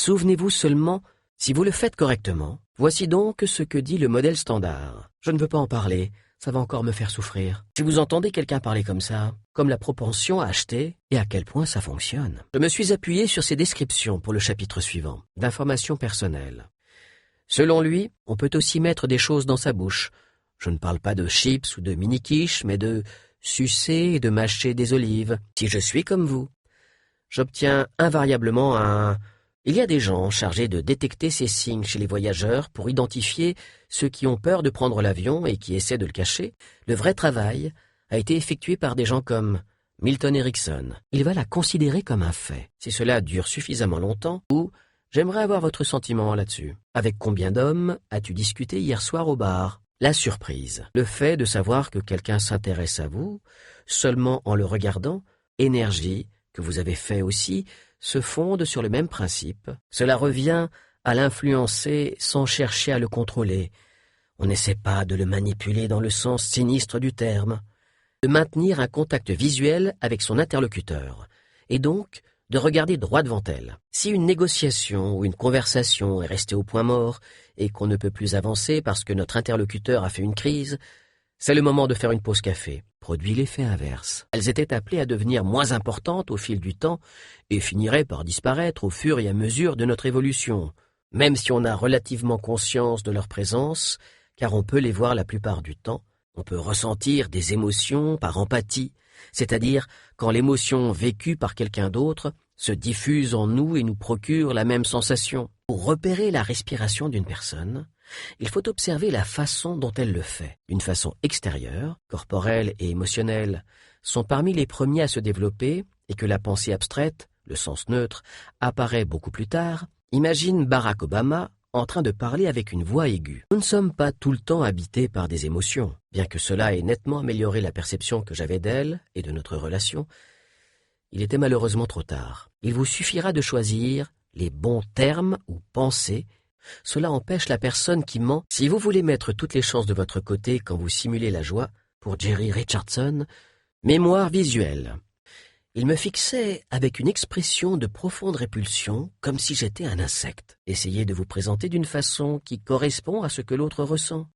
Souvenez-vous seulement, si vous le faites correctement, voici donc ce que dit le modèle standard. Je ne veux pas en parler, ça va encore me faire souffrir. Si vous entendez quelqu'un parler comme ça, comme la propension à acheter et à quel point ça fonctionne. Je me suis appuyé sur ces descriptions pour le chapitre suivant, d'informations personnelles. Selon lui, on peut aussi mettre des choses dans sa bouche. Je ne parle pas de chips ou de mini-quiches, mais de sucer et de mâcher des olives. Si je suis comme vous, j'obtiens invariablement un... Il y a des gens chargés de détecter ces signes chez les voyageurs pour identifier ceux qui ont peur de prendre l'avion et qui essaient de le cacher. Le vrai travail a été effectué par des gens comme Milton Erickson. Il va la considérer comme un fait. Si cela dure suffisamment longtemps, ou j'aimerais avoir votre sentiment là-dessus. Avec combien d'hommes as-tu discuté hier soir au bar? La surprise, le fait de savoir que quelqu'un s'intéresse à vous, seulement en le regardant, énergie que vous avez fait aussi, se fonde sur le même principe. Cela revient à l'influencer sans chercher à le contrôler. On n'essaie pas de le manipuler dans le sens sinistre du terme, de maintenir un contact visuel avec son interlocuteur, et donc de regarder droit devant elle. Si une négociation ou une conversation est restée au point mort et qu'on ne peut plus avancer parce que notre interlocuteur a fait une crise, c'est le moment de faire une pause café. Produit l'effet inverse. Elles étaient appelées à devenir moins importantes au fil du temps et finiraient par disparaître au fur et à mesure de notre évolution, même si on a relativement conscience de leur présence, car on peut les voir la plupart du temps. On peut ressentir des émotions par empathie, c'est-à-dire quand l'émotion vécue par quelqu'un d'autre se diffuse en nous et nous procure la même sensation. Pour repérer la respiration d'une personne, il faut observer la façon dont elle le fait. Une façon extérieure, corporelle et émotionnelle, sont parmi les premiers à se développer et que la pensée abstraite, le sens neutre, apparaît beaucoup plus tard. Imagine Barack Obama en train de parler avec une voix aiguë. Nous ne sommes pas tout le temps habités par des émotions. Bien que cela ait nettement amélioré la perception que j'avais d'elle et de notre relation, il était malheureusement trop tard. Il vous suffira de choisir les bons termes ou pensées. Cela empêche la personne qui ment. Si vous voulez mettre toutes les chances de votre côté quand vous simulez la joie, pour Jerry Richardson, mémoire visuelle. Il me fixait avec une expression de profonde répulsion, comme si j'étais un insecte. Essayez de vous présenter d'une façon qui correspond à ce que l'autre ressent.